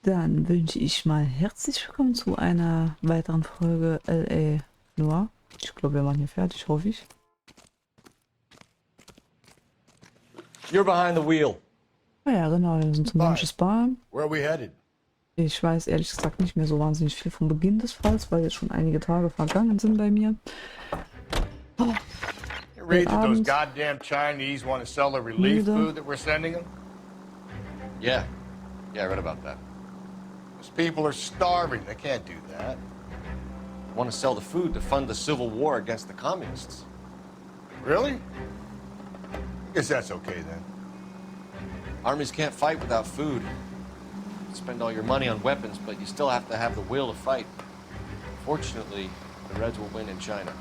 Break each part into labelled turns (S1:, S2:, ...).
S1: Dann wünsche ich mal herzlich willkommen zu einer weiteren Folge LA Noire. Ich glaube, wir machen hier fertig, hoffe ich.
S2: You're behind the wheel.
S1: Ah ja, genau, wir sind zum Manches Bar.
S2: Where are we headed?
S1: Ich weiß ehrlich gesagt nicht mehr so wahnsinnig viel vom Beginn des Falls, weil jetzt schon einige Tage vergangen sind bei mir. Oh,
S2: You read that those
S1: Abend.
S2: goddamn Chinese want to sell the relief
S1: Müde.
S2: food that we're sending them? Yeah. Yeah, I read about that. Those people are starving. They can't do that. They want to sell the food to fund the civil war against the communists. Really? Guess that's okay then. Armies can't fight without food. You spend all your money on weapons, but you still have to have the will to fight. Fortunately, the Reds will win in China.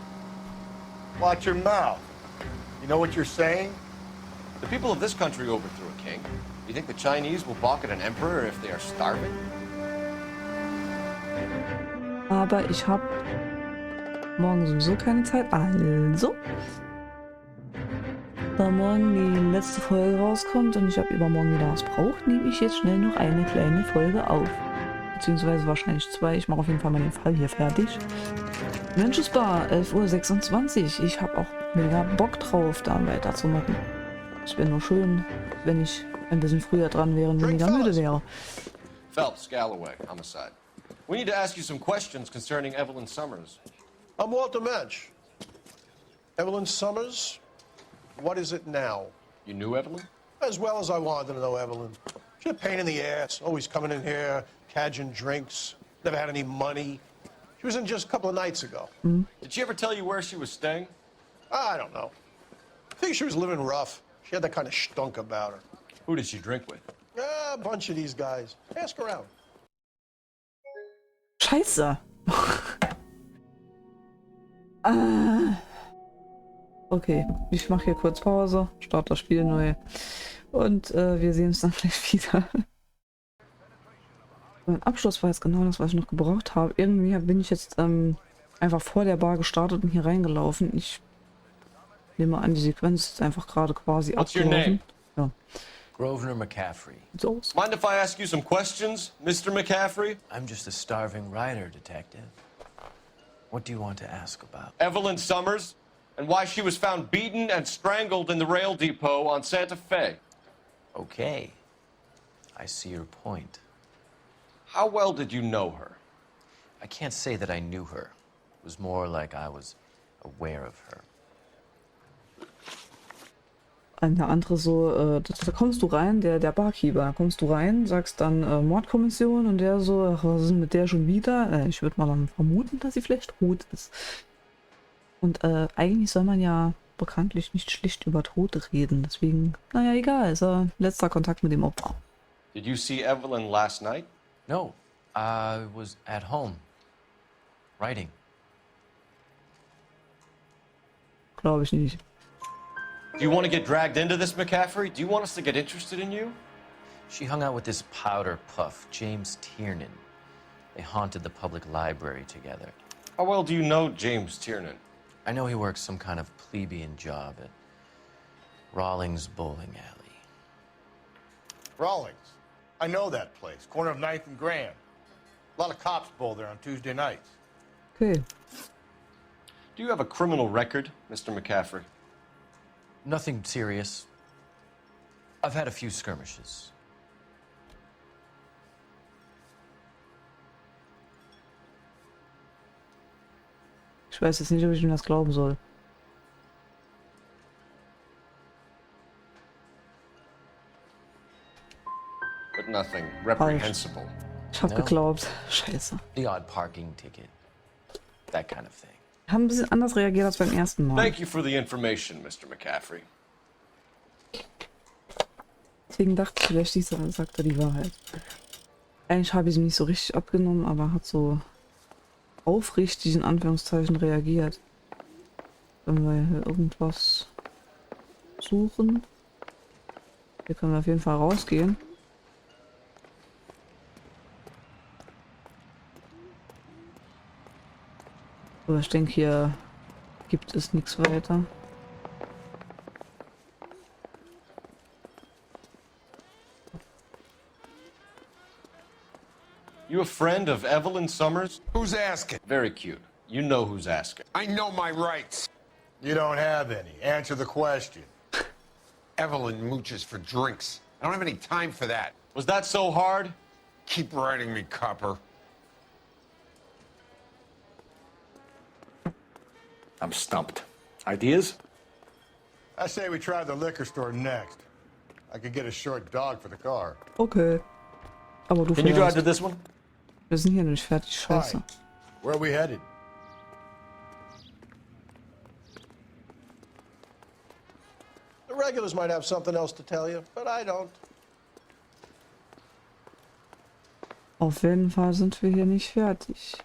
S2: Watch your mouth. You know what you're saying? The people of this country overthrew a king. You think the Chinese will balk at an emperor if they are starving?
S1: Aber ich habe morgen sowieso keine Zeit, also da morgen die letzte Folge rauskommt und ich habe übermorgen wieder was braucht, nehme ich jetzt schnell noch eine kleine Folge auf. Beziehungsweise wahrscheinlich zwei. Ich mache auf jeden Fall mal den Fall hier fertig. Manches Bar, 11:26 Uhr. Ich habe auch mega Bock drauf, da weiterzumachen. Es wäre nur schön, wenn ich ein bisschen früher dran wäre und weniger müde wäre.
S2: Phelps, Galloway, homicide. We need to ask you some questions concerning Evelyn Summers.
S3: I'm Walter Mensch. Evelyn Summers, what is it now?
S2: You knew Evelyn?
S3: As well as I wanted to know Evelyn. She's a pain in the ass, always coming in here, cadging drinks, never had any money. She was in just a couple of nights ago.
S2: Did she ever tell you where she was staying?
S3: I don't know. I think she was living rough. She had that kind of stunk about her.
S2: Who did she drink with?
S3: A bunch of these guys. Ask around.
S1: Scheiße. Okay, ich mache hier kurz Pause, starte das Spiel neu und wir sehen uns dann gleich wieder. Mein Abschluss war jetzt genau das, was ich noch gebraucht habe. Irgendwie bin ich jetzt einfach vor der Bar gestartet und hier reingelaufen. Ich nehme an, die Sequenz ist einfach gerade quasi
S2: What's your
S1: abgelaufen.
S2: name?
S1: Ja,
S4: Grosvenor McCaffrey.
S1: sieht's aus.
S2: Mind if I ask you some questions, Mr. McCaffrey?
S4: I'm just a starving writer, detective. What do you want to ask about?
S2: Evelyn Summers, and why she was found beaten and strangled in the rail depot on Santa Fe.
S4: Okay. I see your point.
S2: How well did you know her?
S4: I can't say that I knew her. It was more like I was aware of her.
S1: Eine andere so, da kommst du rein, der Barkeeper, da kommst du rein, sagst dann Mordkommission und der so, ach, was ist denn mit der schon wieder? Ich würde mal dann vermuten, dass sie vielleicht tot ist. Und eigentlich soll man ja bekanntlich nicht schlicht über Tote reden, deswegen, naja, egal, ist letzter Kontakt mit dem Opfer.
S2: Did you see Evelyn last night?
S4: No, I was at home. Writing.
S1: Glaube ich nicht.
S2: Do you want to get dragged into this, McCaffrey? Do you want us to get interested in you?
S4: She hung out with this powder puff, James Tiernan. They haunted the public library together.
S2: How well do you know James Tiernan?
S4: I know he works some kind of plebeian job at Rawlings Bowling Alley.
S5: Rawlings. I know that place. Corner of 9th and Grand. A lot of cops bowl there on Tuesday nights.
S1: Okay.
S2: Do you have a criminal record, Mr. McCaffrey?
S4: Nothing serious. I've had a few skirmishes.
S1: Ich weiß jetzt nicht, ob ich ihm das glauben soll.
S2: But nothing reprehensible.
S1: Ich hab
S4: No.
S1: geglaubt. Scheiße.
S4: The odd parking ticket. That kind of thing.
S1: Haben ein bisschen anders reagiert als beim ersten Mal.
S2: Thank you for the information, Mr. McCaffrey.
S1: Deswegen dachte ich, vielleicht sagt er die Wahrheit. Eigentlich habe ich sie nicht so richtig abgenommen, aber hat so aufrichtig in Anführungszeichen reagiert. Wenn wir hier irgendwas suchen. Hier können wir auf jeden Fall rausgehen. Aber ich denke, hier gibt es nichts weiter.
S2: You a friend of Evelyn Summers?
S6: Who's asking?
S2: Very cute. You know who's asking.
S6: I know my rights.
S5: You don't have any. Answer the question.
S6: Evelyn mooches for drinks. I don't have any time for that.
S2: Was that so hard?
S6: Keep writing me, copper.
S7: I'm stumped. Ideas?
S5: I say we try the liquor store next. I could get a short dog for the car.
S1: Okay. Aber du
S2: Can you drive
S1: fährst.
S2: to this one?
S1: Wir sind hier nicht fertig, scheiße.
S5: Hi. Where are we headed?
S3: The regulars might have something else to tell you, but I don't.
S1: Auf jeden Fall sind wir hier nicht fertig.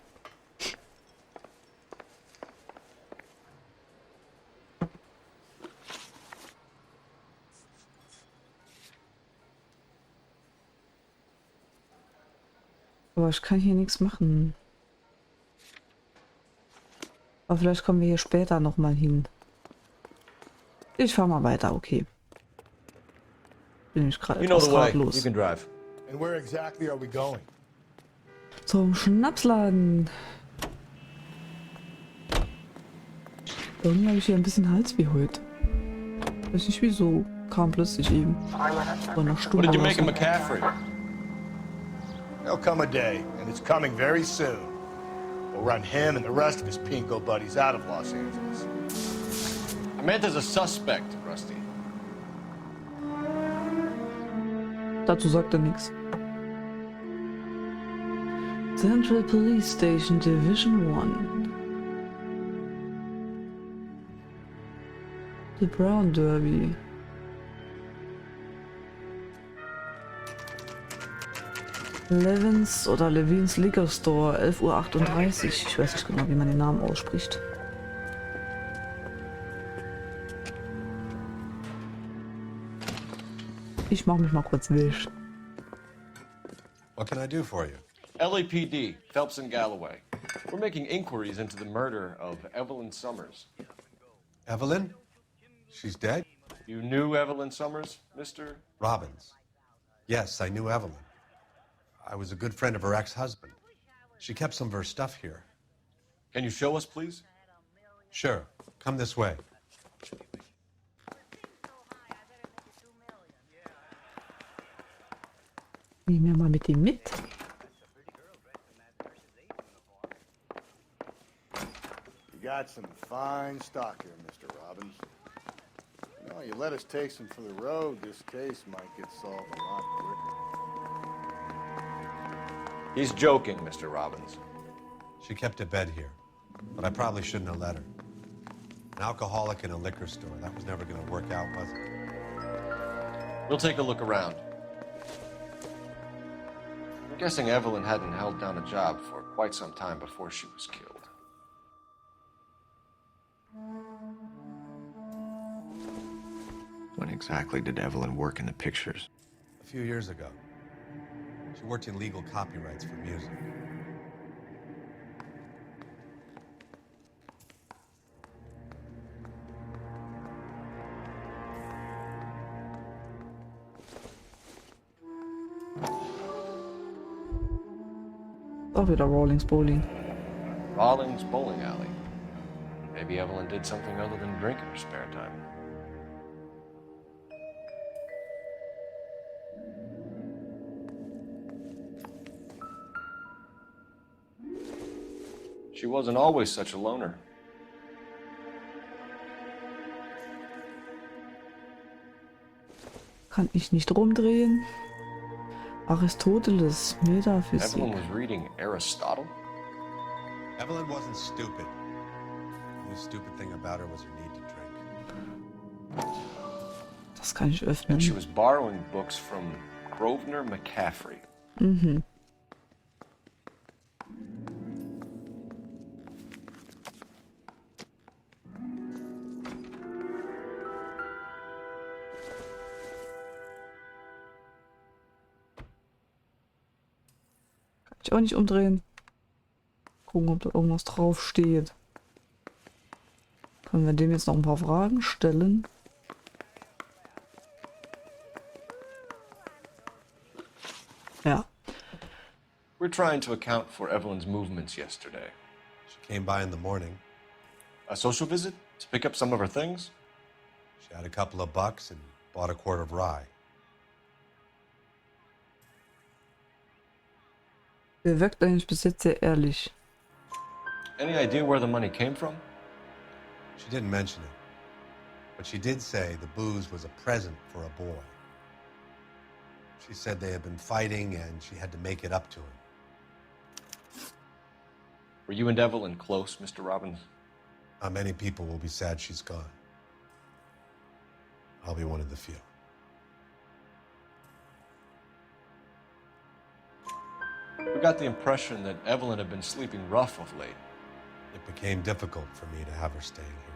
S1: Aber ich kann hier nichts machen. Aber vielleicht kommen wir hier später noch mal hin. Ich fahr mal weiter, okay. Bin ich gerade
S2: You know
S1: etwas
S2: the way.
S1: ratlos.
S2: You can drive.
S5: And where exactly are we going?
S1: Zum Schnapsladen. Irgendwie habe ich hier ein bisschen Halsweh heute. Weiß nicht wieso. Kam plötzlich eben. Vor einer
S2: What
S1: Stunde
S2: did you
S1: oder
S2: make of
S1: so.
S2: McCaffrey?
S5: There'll come a day, and it's coming very soon. We'll run him and the rest of his pinko buddies out of Los Angeles.
S2: I meant as a suspect, Rusty.
S1: Dazu sagt er nichts. Central Police Station Division 1. The Brown Derby. Levins oder Levins Liquor Store, 11:38 Uhr. Ich weiß nicht genau, wie man den Namen ausspricht. Ich mach mich mal kurz wild.
S6: What can I do for you?
S2: LAPD, Phelps and Galloway. We're making inquiries into the murder of Evelyn Summers.
S6: Evelyn? She's dead?
S2: You knew Evelyn Summers, Mr.?
S6: Robbins. Yes, I knew Evelyn. I was a good friend of her ex-husband. She kept some of her stuff here.
S2: Can you show us, please?
S6: Sure. Come this way.
S1: Nehmen wir mal mit dem mit.
S5: You got some fine stock here, Mr. Robbins. You know, you let us take some for the road, this case might get solved a lot quicker.
S2: He's joking, Mr. Robbins.
S6: She kept a bed here, but I probably shouldn't have let her. An alcoholic in a liquor store. That was never going to work out, was it?
S2: We'll take a look around. I'm guessing Evelyn hadn't held down a job for quite some time before she was killed.
S8: When exactly did Evelyn work in the pictures?
S6: A few years ago. She worked in legal copyrights for music.
S1: Auch wieder Rawlings Bowling.
S2: Rawlings Bowling Alley. Maybe Evelyn did something other than drink in her spare time. She wasn't always such a loner.
S1: Kann ich nicht rumdrehen. Aristoteles, Metaphysik.
S2: Evelyn was reading Aristotle?
S6: Evelyn wasn't stupid. The only stupid thing about her was her need to drink.
S1: Das kann ich
S2: And
S1: öffnen.
S2: she was borrowing books from Grosvenor McCaffrey.
S1: Mhm. Kann ich auch nicht umdrehen. Gucken, ob da irgendwas drauf steht. Können wir dem jetzt noch ein paar Fragen stellen? Ja.
S2: We're trying to account for Evelyn's movements yesterday.
S6: She came by in the morning.
S2: A social visit? To pick up some of her things?
S6: She had a couple of bucks and bought a quart of rye.
S1: Wirkt eigentlich bis jetzt sehr ehrlich.
S2: Any idea where the money came from?
S6: She didn't mention it, but she did say the booze was a present for a boy. She said they had been fighting and she had to make it up to him.
S2: Were you and Evelyn close, Mr. Robbins?
S6: Not many people will be sad she's gone. I'll be one of the few.
S2: We got the impression that Evelyn had been sleeping rough of late.
S6: It became difficult for me to have her staying here.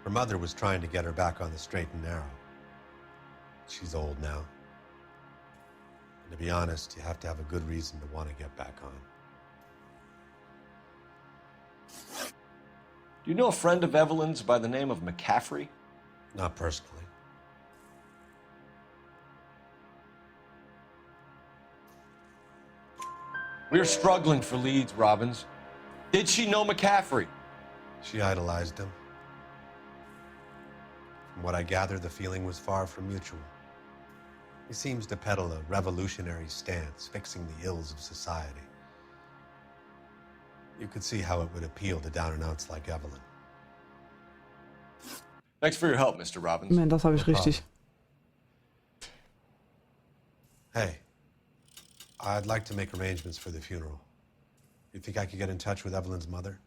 S6: Her mother was trying to get her back on the straight and narrow. She's old now. And to be honest, you have to have a good reason to want to get back on.
S2: Do you know a friend of Evelyn's by the name of McCaffrey?
S6: Not personally.
S2: We're struggling for leads, Robbins. Did she know McCaffrey?
S6: She idolized him. From what I gather, the feeling was far from mutual. He seems to peddle a revolutionary stance, fixing the ills of society. You could see how it would appeal to down-and-outs like Evelyn.
S2: Thanks for your help, Mr. Robbins.
S1: Ich meine, das habe ich richtig.
S6: Hey, I'd like to make arrangements for the funeral. You think I could get in touch with Evelyn's mother?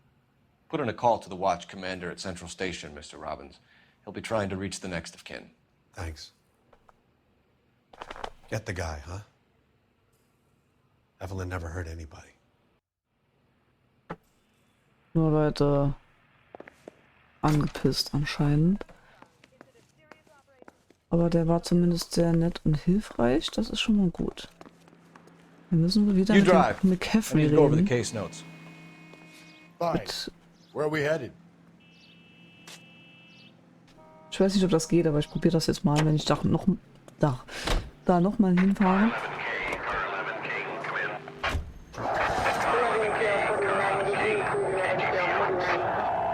S2: Put in a call to the watch commander at Central Station, Mr. Robbins. He'll be trying to reach the next of kin.
S6: Thanks. Get the guy, huh? Evelyn never hurt anybody.
S1: Nur Leute angepisst anscheinend. Aber der war zumindest sehr nett und hilfreich. Das ist schon mal gut. Wir müssen wohl wieder
S7: You
S1: mit dem
S7: drive. I
S1: McCaffrey
S7: need to go over the
S1: reden.
S7: case notes.
S5: Fine.
S1: Mit,
S5: Where are we headed?
S1: ich weiß nicht, ob das geht, aber ich probiere das jetzt mal, wenn ich da noch mal hinfahre.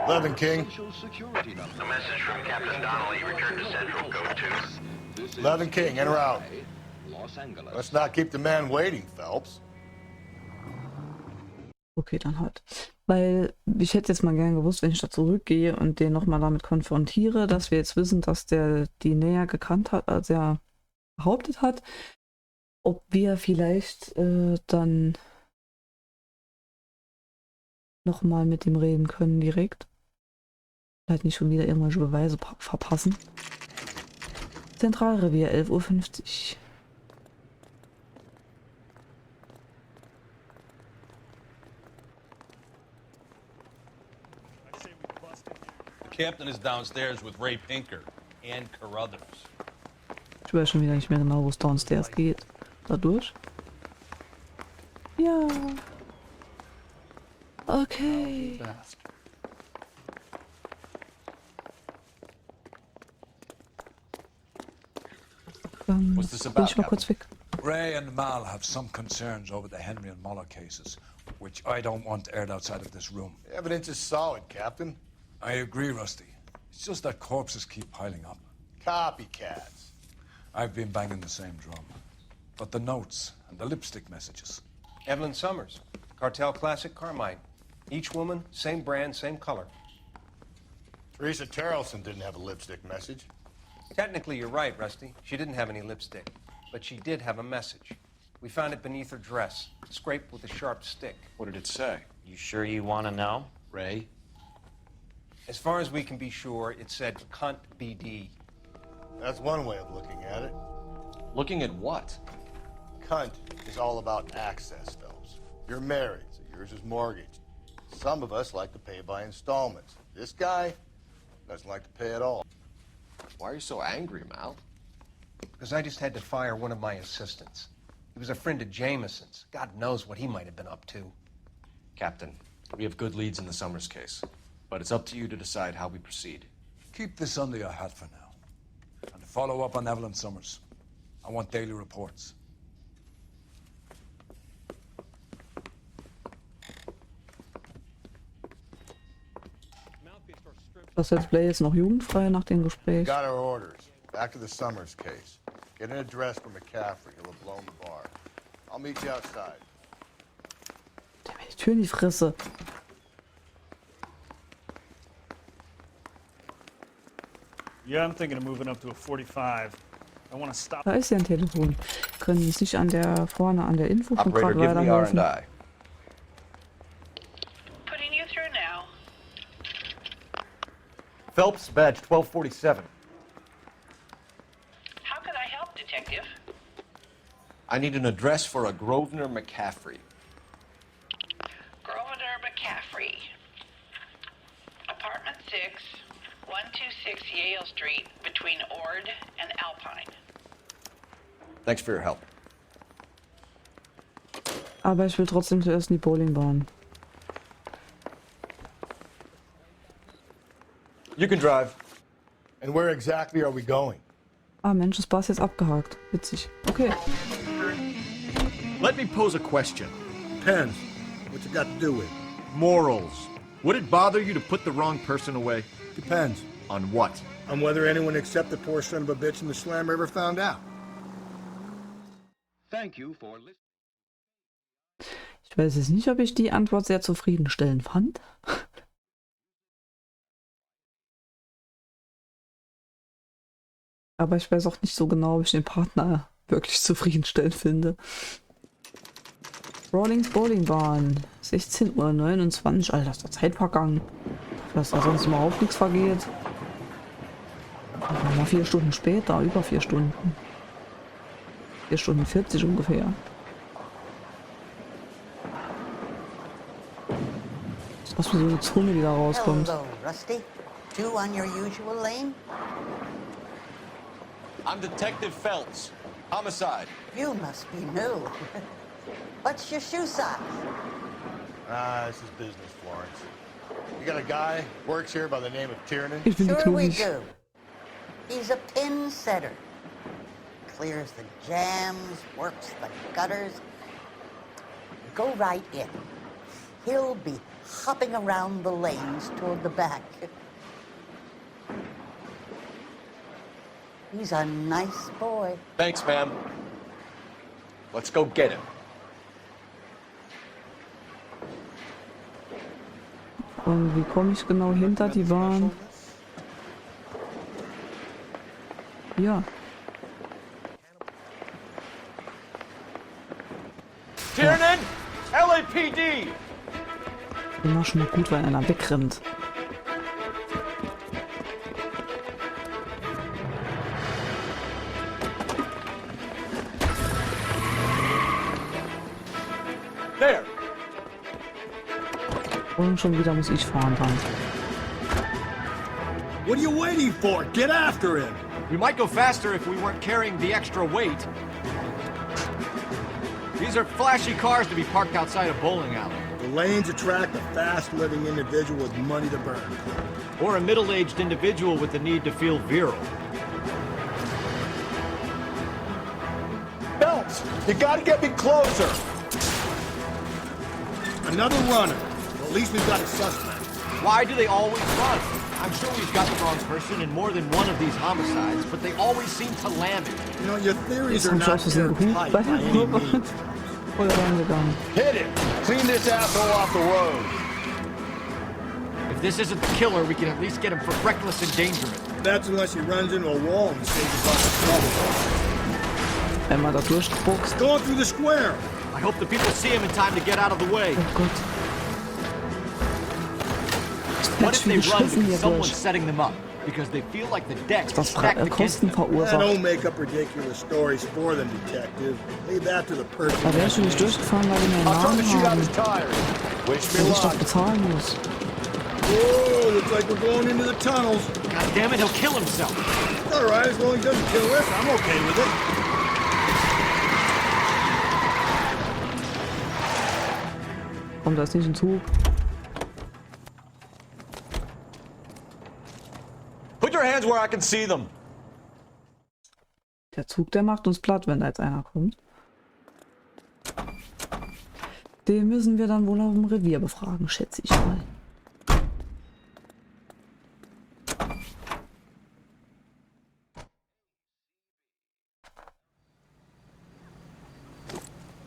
S5: Levin King.
S9: A message from Captain Donnelly. Return to Central. Go to
S5: Levin King, in or out?
S9: Los Angeles.
S5: Let's not keep the man waiting, Phelps.
S1: Okay, dann halt. Weil ich hätte jetzt mal gern gewusst, wenn ich da zurückgehe und den nochmal damit konfrontiere, dass wir jetzt wissen, dass der die näher gekannt hat, als er behauptet hat, ob wir vielleicht dann nochmal mit ihm reden können direkt. Halt nicht schon wieder irgendwelche Beweise verpassen. Zentralrevier, 11:50 Uhr.
S10: The captain is downstairs with Ray Pinker and Carruthers.
S1: Ich weiß schon wieder nicht mehr genau, wo es downstairs geht. Dadurch. Ja. Okay.
S2: What's this
S1: Bin
S2: about,
S1: ich mal kurz weg.
S11: Ray and Mal have some concerns over the Henry and Muller cases, which I don't want aired outside of this room.
S5: The evidence is solid, Captain.
S11: I agree, Rusty. It's just that corpses keep piling up.
S5: Copycats.
S11: I've been banging the same drum. But the notes and the lipstick messages.
S12: Evelyn Summers, Cartel Classic Carmine. Each woman, same brand, same color.
S5: Teresa Terrelson didn't have a lipstick message.
S12: Technically, you're right, Rusty. She didn't have any lipstick, but she did have a message. We found it beneath her dress, scraped with a sharp stick.
S2: What did it say?
S4: You sure you want to know?
S2: Ray?
S12: As far as we can be sure, it said cunt BD.
S5: That's one way of looking at it.
S2: Looking at what?
S5: Cunt is all about access, Phelps. You're married, so yours is mortgaged. Some of us like to pay by installments. This guy doesn't like to pay at all.
S2: Why are you so angry, Mal?
S12: Because I just had to fire one of my assistants. He was a friend of Jameson's. God knows what he might have been up to.
S2: Captain, we have good leads in the Summers case, but it's up to you to decide how we proceed.
S11: Keep this under your hat for now. And to follow up on Evelyn Summers, I want daily reports.
S1: Das Let's Play ist noch jugendfrei nach dem Gespräch.
S5: Got our orders. Back to the Summers case. Get an address for McCaffrey. He'll have blown the bar. I'll meet you outside.
S1: Der mir die Tür in die Fresse.
S13: Yeah, I'm thinking of moving up to a 45. I want to stop.
S1: Da ist ja ein Telefon. Können es nicht an der vorne an der Info von gerade
S7: Operator, give me
S1: weiterhelfen?
S7: R&I.
S9: Putting you through now.
S7: Phelps, badge 1247.
S9: How can I help, Detective?
S2: I need an address for a Grosvenor McCaffrey.
S9: Grosvenor McCaffrey. Apartment 6, 126 Yale Street, between Ord and Alpine.
S2: Thanks for your help.
S1: Aber ich will trotzdem zuerst in die Bowlingbahn.
S5: You can drive. And where exactly are we going?
S1: Ah, Mensch, das Bar ist jetzt abgehakt. Witzig. Okay.
S14: Let me pose a question.
S5: Depends. What's it got to do with?
S14: Morals. Would it bother you to put the wrong person away?
S5: Depends.
S14: On what?
S5: On whether anyone except the poor son of a bitch in the slammer ever found out.
S9: Thank you for listening.
S1: Ich weiß jetzt nicht, ob ich die Antwort sehr zufriedenstellend fand. Aber ich weiß auch nicht so genau, ob ich den Partner wirklich zufriedenstellend finde. Rawlings Bowlingbahn. 16:29 Uhr. Alter, ist der Zeit vergangen. Dass da sonst überhaupt nichts vergeht. Mal 4 Stunden später, über 4 Stunden. 4 Stunden 40 ungefähr. Das ist was für so eine Zunge, die da rauskommt.
S15: Hello, Rusty. Two on your usual lane?
S2: I'm Detective Phelps. Homicide.
S15: You must be new. What's your shoe size?
S5: This is business, Florence. You got a guy works here by the name of Tiernan?
S15: Sure we do. He's a pin setter. Clears the jams, works the gutters. Go right in. He'll be hopping around the lanes toward the back. He's a nice boy.
S2: Thanks, ma'am. Let's go get him.
S1: Und wie komme ich genau hinter die Bahn? Ja.
S14: Tiernan! LAPD!
S1: Immer schon mal gut, weil einer wegrennt.
S14: There!
S1: Und schon wieder muss ich fahren dann.
S5: What are you waiting for? Get after him!
S14: We might go faster if we weren't carrying the extra weight. These are flashy cars to be parked outside a bowling alley.
S5: The lanes attract a fast-living individual with money to burn.
S14: Or a middle-aged individual with the need to feel virile.
S5: Phelps, you gotta get me closer! Another runner. Well, at least we've got a suspect.
S14: Why do they always run? I'm sure we've got the wrong person in more than one of these homicides, but they always seem to lam it.
S5: You know, your theories
S1: Ist
S5: are
S1: am
S5: not
S1: Schluss aus dem Hut
S5: airtight
S1: bei
S5: by
S1: der
S5: any
S1: Kurve
S5: means.
S1: voll reingegangen.
S5: Hit it! Clean this asshole off the road.
S14: If this isn't the killer, we can at least get him for reckless endangerment.
S5: That's unless he runs into a wall and saves us all the trouble.
S1: Einmal da durchgeboxt.
S5: Going through the square.
S14: I hope the people see him in time to get out of the way.
S1: Oh Gott.
S14: What if they run
S1: Geschissen hier
S14: because someone's
S1: durch.
S14: setting them up? Because they feel like the decks are
S1: Das
S14: stacked against
S1: Kosten
S14: them.
S1: verursacht.
S5: Don't make up ridiculous stories for them, detective. Leave that to the person.
S1: Da wäre ich schon nicht durchgefahren, weil die mir einen
S5: I'll turn the
S1: Namen
S5: shoot out
S1: haben.
S5: his tires. Wish
S1: Weil
S5: me
S1: ich doch
S5: luck.
S1: bezahlen muss.
S5: Whoa, looks like we're going into the tunnels.
S14: God damn it, he'll kill himself.
S5: All right, as long as he doesn't kill us, I'm okay with it.
S1: Komm, da ist nicht ein Zug.
S14: Put your hands where I can see them.
S1: Der Zug, der macht uns platt, wenn da jetzt einer kommt. Den müssen wir dann wohl auf dem Revier befragen, schätze ich mal.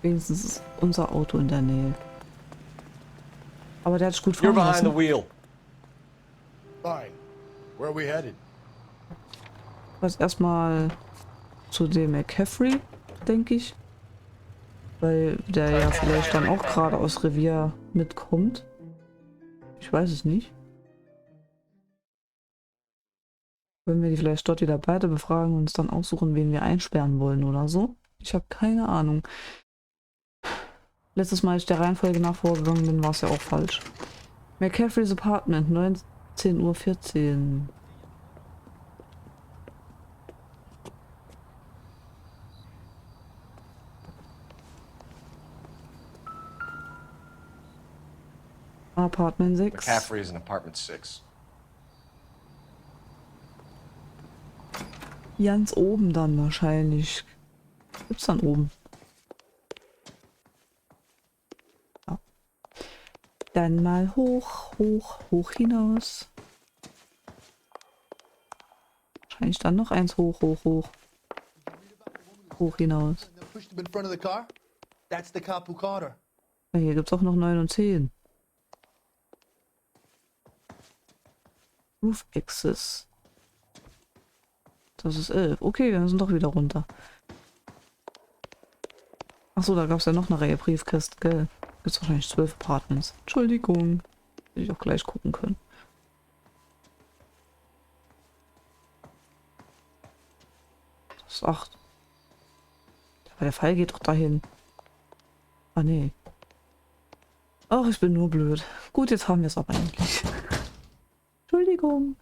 S1: Wenigstens ist unser Auto in der Nähe. Aber der hat sich gut
S14: You're
S1: fahren
S14: behind the
S1: lassen.
S14: wheel.
S5: Fine. Where are we headed?
S1: Was erstmal zu dem McCaffrey, denke ich. Weil der ja vielleicht dann auch gerade aus Revier mitkommt. Ich weiß es nicht. Wenn wir die vielleicht dort wieder beide befragen und uns dann aussuchen, wen wir einsperren wollen oder so. Ich habe keine Ahnung. Letztes Mal, als ich der Reihenfolge nach vorgegangen bin, war es ja auch falsch. McCaffrey's Apartment, 19:14 Uhr. Apartment 6.
S2: McCaffrey is in apartment 6.
S1: Ganz oben dann wahrscheinlich. Gibt's dann oben? Ja. Dann mal hoch, hoch, hoch hinaus. Wahrscheinlich dann noch eins hoch, hoch, hoch. Hoch hinaus.
S16: Pushed him in front of the car? That's the cop who caught her.
S1: Ja, hier gibt's auch noch 9 und 10. Roof Access. Das ist 11. Okay, wir müssen doch wieder runter. Achso, da gab es ja noch eine Reihe Briefkästen, gell? Gibt's wahrscheinlich 12 Apartments. Entschuldigung. Hätte ich auch gleich gucken können. Das ist 8. Aber der Pfeil geht doch dahin. Ah, nee. Ach, ich bin nur blöd. Gut, jetzt haben wir es aber endlich. Entschuldigung.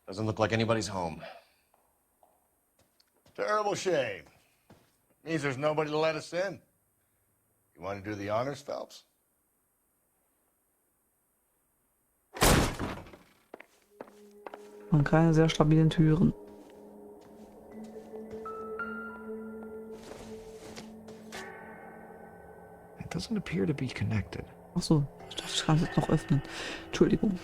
S2: Doesn't look like anybody's home.
S5: Terrible shame. Means there's nobody to let us in. You want to do the honors, Phelps?
S1: Und keine sehr stabilen Türen.
S8: It doesn't appear to be connected.
S1: Ach so, ich dachte, ich kann es jetzt noch öffnen. Entschuldigung.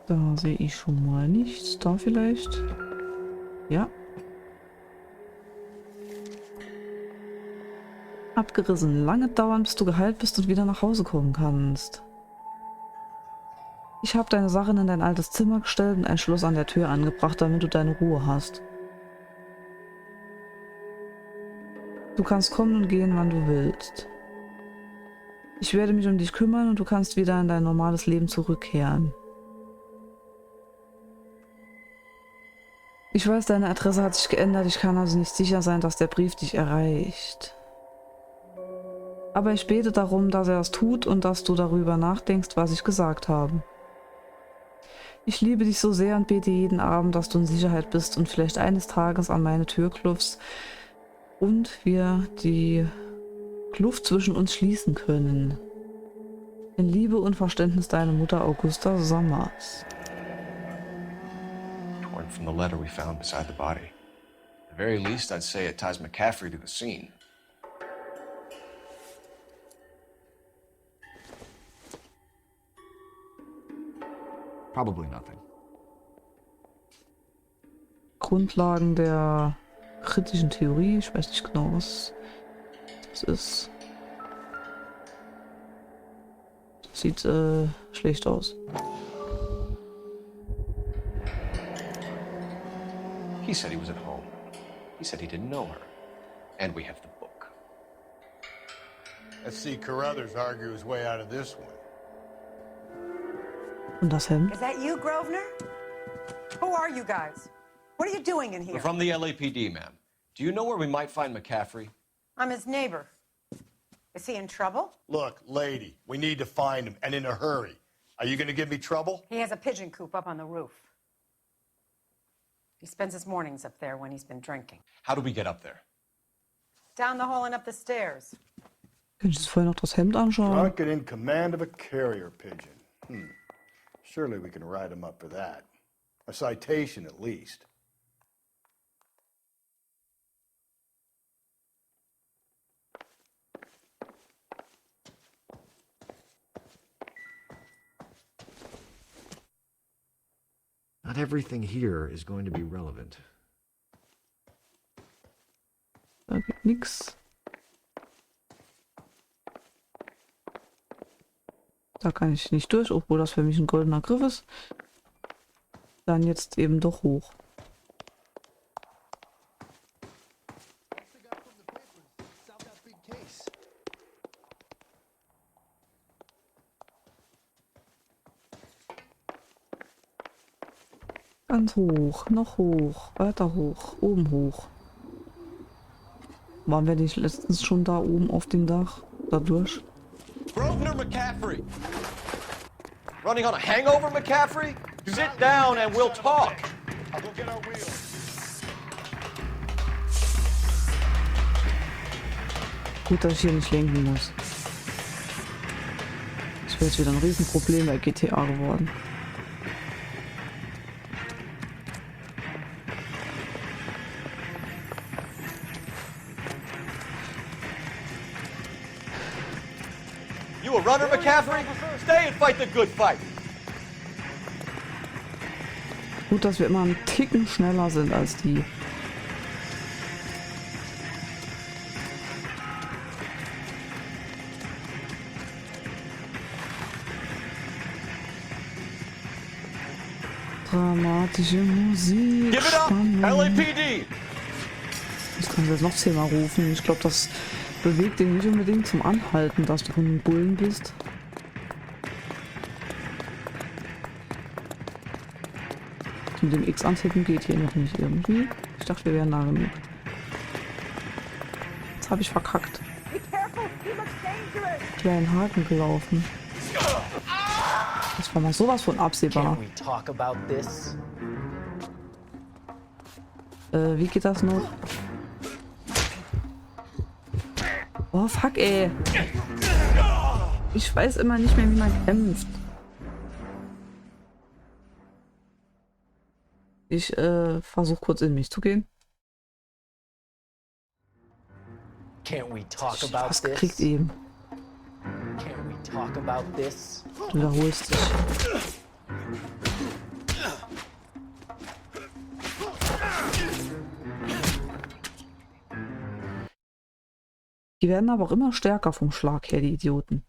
S1: Da sehe ich schon mal nichts. Da vielleicht? Ja. Abgerissen. Lange dauern, bis du geheilt bist und wieder nach Hause kommen kannst. Ich habe deine Sachen in dein altes Zimmer gestellt und ein Schloss an der Tür angebracht, damit du deine Ruhe hast. Du kannst kommen und gehen, wann du willst. Ich werde mich um dich kümmern und du kannst wieder in dein normales Leben zurückkehren. Ich weiß, deine Adresse hat sich geändert, ich kann also nicht sicher sein, dass der Brief dich erreicht. Aber ich bete darum, dass er es tut und dass du darüber nachdenkst, was ich gesagt habe. Ich liebe dich so sehr und bete jeden Abend, dass du in Sicherheit bist und vielleicht eines Tages an meine Tür klopfst und wir die Kluft zwischen uns schließen können. In Liebe und Verständnis, deine Mutter Augusta Sommers.
S2: Torn from the letter we found beside the body. At the very least, I'd say it ties McCaffrey to the scene.
S8: Probably nothing.
S1: Grundlagen der kritischen Theorie, ich weiß nicht genau, was das ist. Das sieht schlecht aus.
S2: He said he was at home. He said he didn't know her. And we have the book.
S5: Let's see Carruthers argue his way out of this one.
S1: Und das Hemd?
S17: Is that you, Grosvenor? Who are you guys? What are you doing in here?
S2: We're from the LAPD, ma'am. Do you know where we might find McCaffrey?
S17: I'm his neighbor. Is he in trouble?
S5: Look, lady, we need to find him, and in a hurry. Are you going to give me trouble?
S17: He has a pigeon coop up on the roof. He spends his mornings up there when he's been drinking.
S2: How do we get up there?
S17: Down the hall and up the stairs.
S1: Kann ich jetzt vorher noch das Hemd anschauen?
S5: Drunk and in command of a carrier pigeon. Surely we can write him up for that. A citation at least.
S8: Not everything here is going to be relevant.
S1: Da geht nix. Da kann ich nicht durch, obwohl das für mich ein goldener Griff ist. Dann jetzt eben doch hoch. Ganz hoch, noch hoch, weiter hoch, oben hoch. Waren wir nicht letztens schon da oben auf dem Dach? Da durch?
S14: Grosvenor McCaffrey! Running on a hangover, McCaffrey? Sit down and we'll talk.
S3: I'll go get our wheels.
S1: Gut, dass ich hier nicht lenken muss. Das wäre jetzt wieder ein Riesenproblem bei GTA geworden.
S14: You a runner, McCaffrey? Stay and fight the good fight.
S1: Gut, dass wir immer einen Ticken schneller sind als die. Dramatische Musik.
S14: Give it up, LAPD!
S1: Ich kann jetzt noch 10-mal rufen. Ich glaube, das bewegt den nicht unbedingt zum Anhalten, dass du von den Bullen bist. Mit dem X antippen geht hier noch nicht irgendwie. Ich dachte, wir wären nah genug. Jetzt habe ich verkackt. Kleinen Haken gelaufen. Das war mal sowas von absehbar. Wie geht das noch? Oh, fuck, ey. Ich weiß immer nicht mehr, wie man kämpft. Ich versuche kurz in mich zu gehen. Was gekriegt eben. Du wiederholst dich. Die werden aber auch immer stärker vom Schlag her, die Idioten.